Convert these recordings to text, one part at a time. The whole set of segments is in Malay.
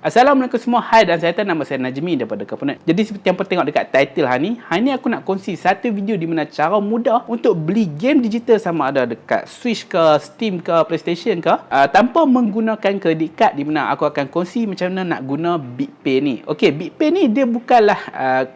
Assalamualaikum semua. Hai dan saya nama saya Najmi daripada Kaponet. Jadi seperti yang tengok dekat title hari ni aku nak kongsi satu video di mana cara mudah untuk beli game digital sama ada dekat Switch ke, Steam ke, PlayStation ke tanpa menggunakan kredit card, di mana aku akan kongsi macam mana nak guna BitPay ni. Okey, BitPay ni dia bukanlah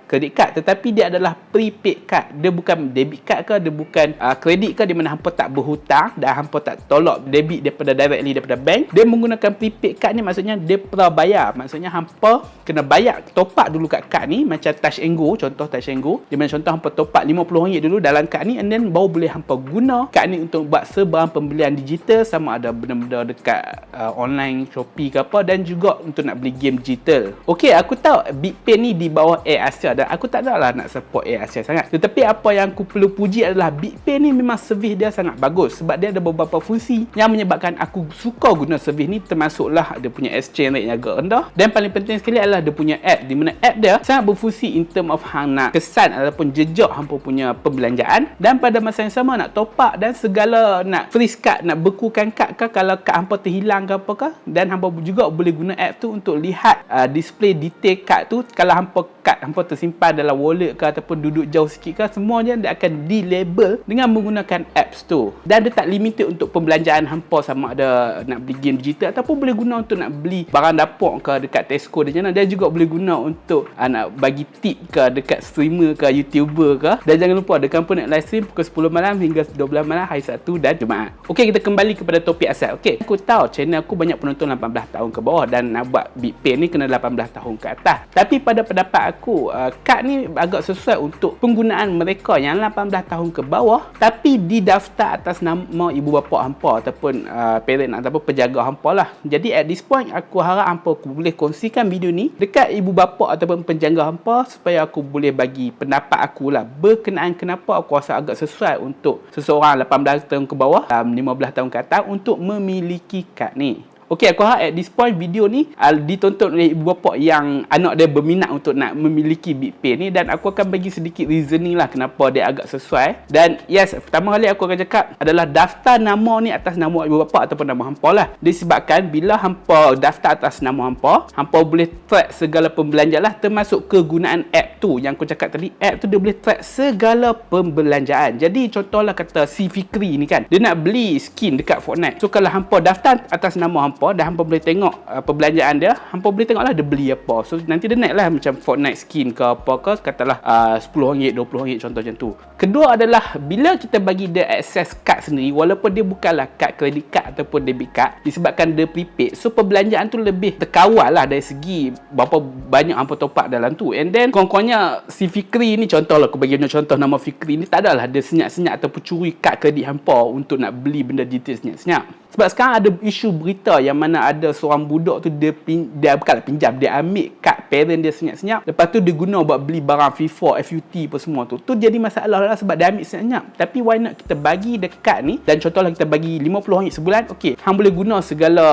kredit card, tetapi dia adalah prepaid card. Dia bukan debit card ke, dia bukan kredit ke, di mana hampa tak berhutang dan hampa tak tolak debit directly daripada bank. Dia menggunakan prepaid card ni, maksudnya dia prabayar. Maksudnya hampa kena bayar top up dulu kat kad ni, macam Touch and Go, contoh Touch and Go, di mana contoh hampa top up RM50 dulu dalam kad ni, and then baru boleh hampa guna kad ni untuk buat sebarang pembelian digital, sama ada benda-benda dekat online Shopee ke apa, dan juga untuk nak beli game digital. Okey, aku tahu BitPay ni di bawah AirAsia dan aku tak nak nak support AirAsia sangat, tetapi apa yang aku perlu puji adalah BitPay ni memang servis dia sangat bagus, sebab dia ada beberapa fungsi yang menyebabkan aku suka guna servis ni, termasuklah dia punya exchange rate yang agak rendah, dan paling penting sekali adalah dia punya app, di mana app dia sangat berfungsi in term of hang nak kesan ataupun jejak hampa punya perbelanjaan, dan pada masa yang sama nak top up dan segala, nak freeze card, nak bekukan kad ke kalau kad hampa terhilang ke apakah, dan hampa juga boleh guna app tu untuk lihat display detail kad tu. Kalau kad hampa tersimpan dalam wallet ke ataupun duduk jauh sikit ke, semuanya dia akan di-label dengan menggunakan apps tu, dan dia tak limited untuk pembelanjaan hampa sama ada nak beli game digital ataupun boleh guna untuk nak beli barang dapur ke dekat Tesco dan dia juga boleh guna untuk nak bagi tip ke dekat streamer ke, YouTuber ke. Dan jangan lupa ada komponen live stream pukul 10 malam hingga 12 malam hari Sabtu dan Jumaat. Okey, kita kembali kepada topik asal. Okey, aku tahu channel aku banyak penonton 18 tahun ke bawah dan nak buat BitPay ni kena 18 tahun ke atas. Tapi pada pendapat aku, kad ni agak sesuai untuk penggunaan mereka yang 18 tahun ke bawah tapi didaftar atas nama ibu bapa hampa ataupun parent ataupun penjaga hampa lah. Jadi at this point aku harap hampa boleh kongsikan video ni dekat ibu bapa ataupun penjaga hampa supaya aku boleh bagi pendapat aku lah berkenaan kenapa aku rasa agak sesuai untuk seseorang 18 tahun ke bawah, 15 tahun ke atas untuk memiliki kad ni. Okey, aku harap at this point video ni ditonton oleh ibu bapa yang anak dia berminat untuk nak memiliki BitPay ni, dan aku akan bagi sedikit reasoning lah kenapa dia agak sesuai. Dan yes, pertama kali aku akan cakap adalah daftar nama ni atas nama ibu bapa ataupun nama hampa lah. Disebabkan bila hampa daftar atas nama hampa boleh track segala pembelanjaan lah, termasuk kegunaan app tu yang aku cakap tadi. App tu dia boleh track segala pembelanjaan. Jadi contohlah kata si Fikri ni kan, dia nak beli skin dekat Fortnite. So kalau hampa daftar atas nama hampa dan hampa boleh tengok perbelanjaan dia, hampa boleh tengoklah dia beli apa. So nanti dia naik lah macam Fortnite skin ke apa ke, katalah RM10, RM20 contoh macam tu. Kedua adalah bila kita bagi dia access kad sendiri, walaupun dia bukanlah kad kredit card ataupun debit card, disebabkan dia prepaid, so perbelanjaan tu lebih terkawal lah dari segi berapa banyak hampa top up dalam tu. And then kurang-kurangnya si Fikri ni, contoh lah aku bagi contoh nama Fikri ni, tak adalah dia senyap-senyap ataupun curi kad kredit hampa untuk nak beli benda detail senyap-senyap. Sebab sekarang ada isu berita yang mana ada seorang budak tu dia bukanlah pinjam, dia ambil kad parent dia senyap-senyap, lepas tu dia guna buat beli barang FIFA, FUT apa semua tu. Tu jadi masalah lah sebab dia ambil senyap-senyap. Tapi why not kita bagi dekat ni, dan contohlah kita bagi RM50 sebulan, okey, hang boleh guna segala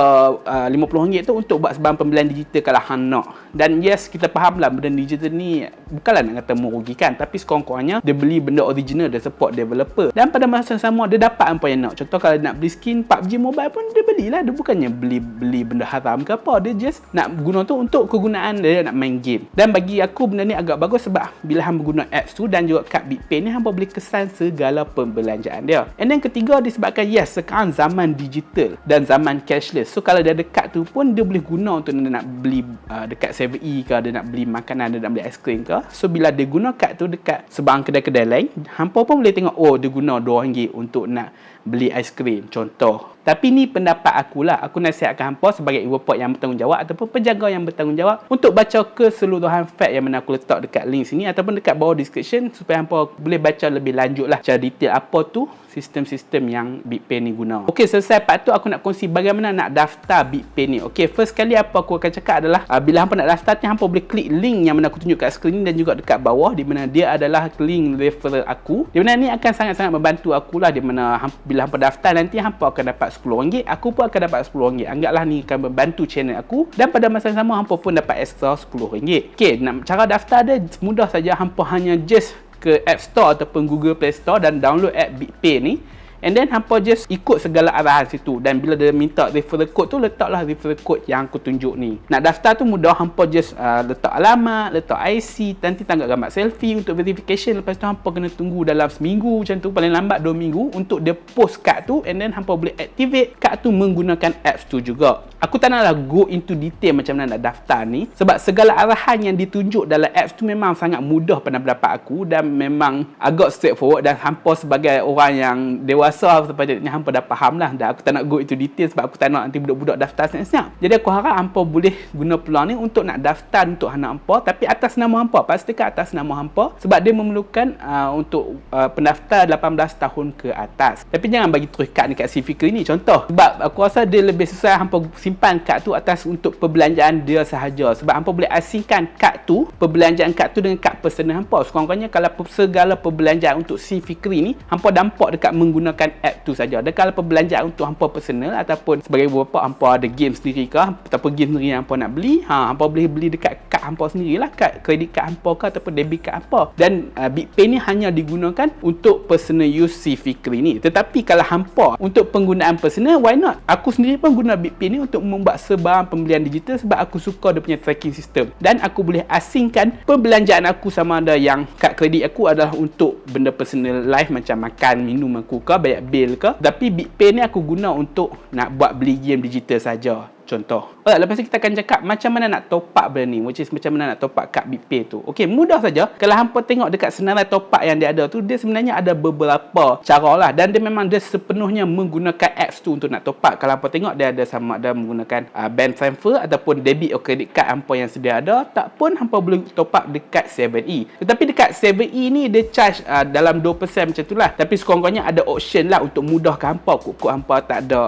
RM50 tu untuk buat sebarang pembelian digital kalau hang nak. Dan yes, kita faham lah benda digital ni bukanlah nak kata merugikan, tapi sekurang-kurangnya dia beli benda original, dia support developer, dan pada masa yang sama dia dapat apa yang nak. Contoh kalau nak beli skin PUBG Mobile pun dia belilah, dia bukannya beli benda haram ke apa, dia just nak guna tu untuk kegunaan dia nak main game. Dan bagi aku benda ni agak bagus sebab bila hang guna apps tu dan juga kad BitPay ni, hang boleh kesan segala pembelanjaan dia. And then ketiga, disebabkan yes, sekarang zaman digital dan zaman cashless, so kalau dia ada kad tu pun dia boleh guna untuk dia nak beli dekat 7E ke, dia nak beli makanan, dia nak beli aiskrim ke. So bila dia guna kad tu dekat sebarang kedai-kedai lain, hampa pun boleh tengok, oh dia guna RM2 untuk nak beli aiskrim contoh. Tapi ni pendapat aku lah. Aku nasihatkan hampa sebagai ibu bapa yang bertanggungjawab ataupun penjaga yang bertanggungjawab untuk baca keseluruhan fact yang mana aku letak dekat link sini ataupun dekat bawah description, supaya hampa boleh baca lebih lanjut lah secara detail apa tu sistem-sistem yang BitPay ni guna. Okey, selesai part tu aku nak kongsi bagaimana nak daftar BitPay ni. Okey, first kali apa aku akan cakap adalah bila hampa nak daftar ni, hampa boleh klik link yang mana aku tunjuk kat skrin dan juga dekat bawah, di mana dia adalah link referral aku, di mana ni akan sangat-sangat membantu aku lah, di mana bila hampa daftar nanti hampa akan dapat RM10, aku pun akan dapat RM10. Anggaplah ni akan membantu channel aku, dan pada masa yang sama hampa pun dapat extra RM10. Okey, cara daftar dia mudah saja. Hampa hanya just ke App Store ataupun Google Play Store dan download app BitPay ni. and then hampa just ikut segala arahan situ. Dan bila dia minta referral code tu, letaklah referral code yang aku tunjuk ni. Nak daftar tu mudah, hampa just letak alamat, letak IC, nanti tangkap gambar selfie untuk verification. Lepas tu hampa kena tunggu dalam seminggu macam tu, paling lambat 2 minggu untuk dia post kad tu, and then hampa boleh activate kad tu menggunakan apps tu juga. Aku tak naklah go into detail macam mana nak daftar ni, sebab segala arahan yang ditunjuk dalam apps tu memang sangat mudah pada pendapat aku, dan memang agak straightforward, dan hampa sebagai orang yang dewasa sepatutnya hampa dah faham lah. Dan aku tak nak go into detail sebab aku tak nak nanti budak-budak daftar senyap-senyap. Jadi aku harap hampa boleh guna peluang ni untuk nak daftar untuk anak hampa, tapi atas nama hampa, pastikan atas nama hampa, sebab dia memerlukan untuk pendaftar 18 tahun ke atas. Tapi jangan bagi terus kad ni kat si Fikri ni, contoh, sebab aku rasa dia lebih sesuai hampa simpan kad tu atas untuk perbelanjaan dia sahaja, sebab hampa boleh asingkan kad tu, perbelanjaan kad tu dengan kad personal hampa. Sekurang-kurangnya kalau segala perbelanjaan untuk si Fikri ni hampa dampak dekat menggunakan app tu saja. Dan kalau perbelanjaan untuk hampa personal ataupun sebagai beberapa hampa ada game sendiri ke, ataupun game sendiri yang hampa nak beli, hampa boleh beli dekat kad hampa sendirilah, kad kredit kad hampa ke ataupun debit kad hampa. Dan BitPay ni hanya digunakan untuk personal use si Fikri ni. Tetapi kalau hampa untuk penggunaan personal, why not? Aku sendiri pun guna BitPay ni untuk membuat sebarang pembelian digital sebab aku suka dia punya tracking system, dan aku boleh asingkan perbelanjaan aku, sama ada yang kad kredit aku adalah untuk benda personal life macam makan, minum aku ke, bayar bil ke. Tapi BitPay ni aku guna untuk nak buat beli game digital saja, contoh. Lepas tu kita akan cakap macam mana nak top up benda ni, which is macam mana nak top up kad BitPay tu. Okey, mudah saja. Kalau hampa tengok dekat senarai top up yang dia ada tu, dia sebenarnya ada beberapa cara lah, dan dia memang dia sepenuhnya menggunakan apps tu untuk nak top up. Kalau hampa tengok dia ada sama ada menggunakan bank transfer ataupun debit atau credit card hampa yang sedia ada, tak pun hampa boleh top up dekat 7E. Tetapi dekat 7E ni dia charge dalam 2% macam tu lah. Tapi sekurang-kurangnya ada option lah untuk mudahkan hampa. Kok hampa tak ada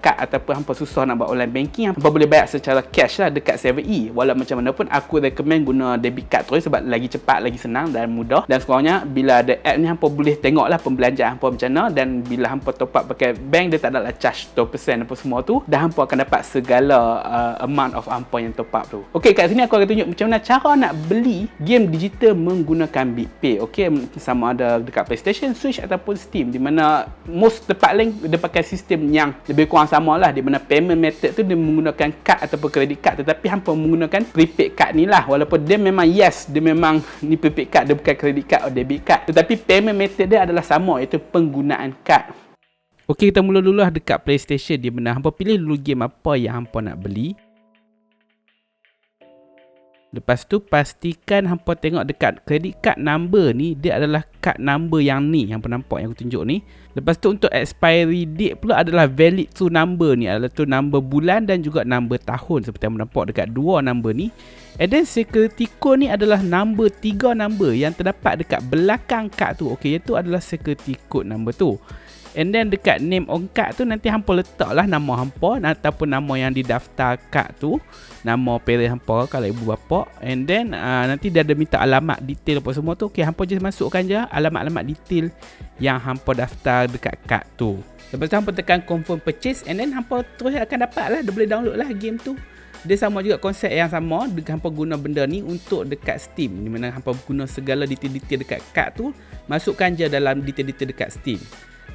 kad ataupun hampa susah nak buat online banking, hampa boleh bayar secara cash lah dekat 7E. Walau macam mana pun aku recommend guna debit card terus sebab lagi cepat, lagi senang dan mudah. Dan sekurangnya bila ada app ni hampa boleh tengok lah pembelanjaan hampa macam mana, dan bila hampa top up pakai bank dia tak adalah charge 2% apa semua tu, dan hampa akan dapat segala amount of hampa yang top up tu. Okey, kat sini aku akan tunjuk macam mana cara nak beli game digital menggunakan BitPay. Okey, sama ada dekat PlayStation, Switch ataupun Steam, di mana most tepat link dia pakai sistem yang lebih kurang sama lah, di mana payment method tu dia menggunakan kad ataupun kredit kad, tetapi hampa menggunakan prepaid card ni lah. Walaupun dia memang dia memang ni prepaid card, dia bukan kredit card atau debit card, tetapi payment method dia adalah sama, iaitu penggunaan kad. Okey, kita mula dulu lah dekat PlayStation, di mana hampa pilih dulu game apa yang hampa nak beli. Lepas tu pastikan hampa tengok dekat credit card number ni, dia adalah card number yang ni, yang nampak yang aku tunjuk ni. Lepas tu untuk expiry date pula adalah valid to number ni, adalah tu number bulan dan juga number tahun, seperti yang nampak dekat dua number ni. And then security code ni adalah number 3 number yang terdapat dekat belakang kad tu. Okey, itu adalah security code number tu. And then dekat name on card tu nanti hampa letaklah nama hampa ataupun nama yang didaftar kad tu, nama parent hampa kalau ibu bapa. And then nanti dia ada minta alamat detail apa semua tu. Okey, hampa just masukkan je alamat-alamat detail yang hampa daftar dekat kad tu. Lepas tu hampa tekan confirm purchase, and then hampa terus akan dapat lah, dia boleh download lah game tu. Dia sama juga konsep yang sama, hampa guna benda ni untuk dekat Steam, di mana hampa guna segala detail-detail dekat kad tu, masukkan je dalam detail-detail dekat Steam.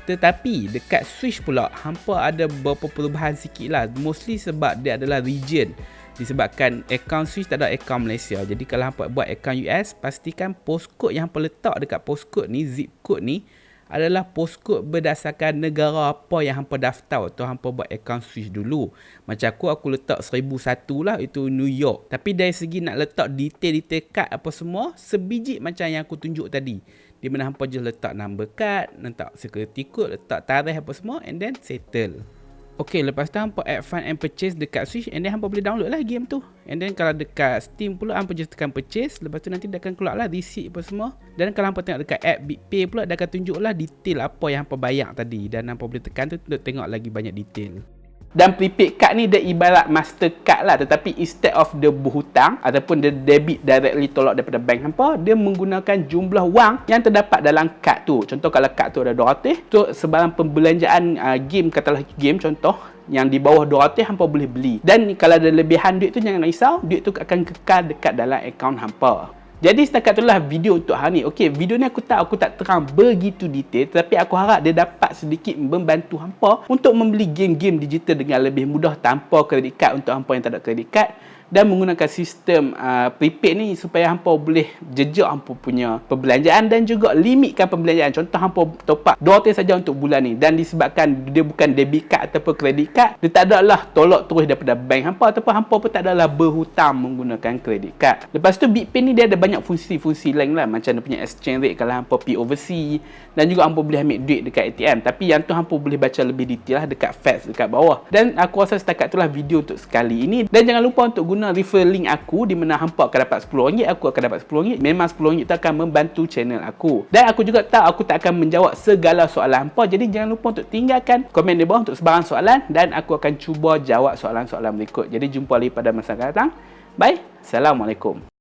Tetapi dekat Switch pula hampa ada beberapa perubahan sikit lah, mostly sebab dia adalah region. Disebabkan akaun Switch tak ada akaun Malaysia. Jadi kalau hampa buat akaun US, pastikan postcode yang hampa letak dekat postcode ni, zip code ni, adalah postcode berdasarkan negara apa yang hampa daftar atau hampa buat akaun Switch dulu. Macam aku letak 1001 lah, itu New York. Tapi dari segi nak letak detail-detail kad apa semua, sebiji macam yang aku tunjuk tadi, di mana hampa je letak number card, letak security code, letak tarikh apa semua, and then settle. Okey, lepas tu hampa add fund and purchase dekat Switch, and then hampa boleh download lah game tu. And then kalau dekat Steam pula hampa just tekan purchase, lepas tu nanti dia akan keluar lah receipt apa semua. Dan kalau hampa tengok dekat app BitPay pula, dia akan tunjuk lah detail apa yang hampa bayar tadi, dan hampa boleh tekan tu untuk tengok lagi banyak detail. Dan prepaid card ni dia ibarat Mastercard lah, tetapi instead of dia berhutang ataupun dia debit directly tolak daripada bank hampa, dia menggunakan jumlah wang yang terdapat dalam kad tu. Contoh kalau kad tu ada 200, tu sebarang pembelanjaan game, katalah game contoh, yang di bawah 200 hampa boleh beli. Dan kalau ada lebihan duit tu, jangan risau, duit tu akan kekal dekat dalam akaun hampa. Jadi setakat itulah video untuk hari ni. Okey, video ni aku tak terang begitu detail, tapi aku harap dia dapat sedikit membantu hampa untuk membeli game-game digital dengan lebih mudah tanpa kredit kad untuk hampa yang tak ada kredit kad, dan menggunakan sistem prepaid ni supaya hampa boleh jejak hampa punya perbelanjaan dan juga limitkan perbelanjaan. Contoh hampa top up $2 saja untuk bulan ni, dan disebabkan dia bukan debit card ataupun kredit card, dia tak adalah tolak terus daripada bank hampa, ataupun hampa pun tak adalah berhutang menggunakan kredit card. Lepas tu BitPay ni dia ada banyak fungsi-fungsi lain lah, macam dia punya exchange rate kalau hampa pergi overseas, dan juga hampa boleh ambil duit dekat ATM. Tapi yang tu hampa boleh baca lebih detail lah dekat facts dekat bawah. Dan aku rasa setakat itulah video untuk sekali ini. Dan jangan lupa untuk guna refer link aku, di mana hampa akan dapat RM10, aku akan dapat RM10. Memang RM10 itu akan membantu channel aku. Dan aku juga tahu aku tak akan menjawab segala soalan hampa, jadi jangan lupa untuk tinggalkan komen di bawah untuk sebarang soalan, dan aku akan cuba jawab soalan-soalan berikut. Jadi jumpa lagi pada masa akan datang. Bye. Assalamualaikum.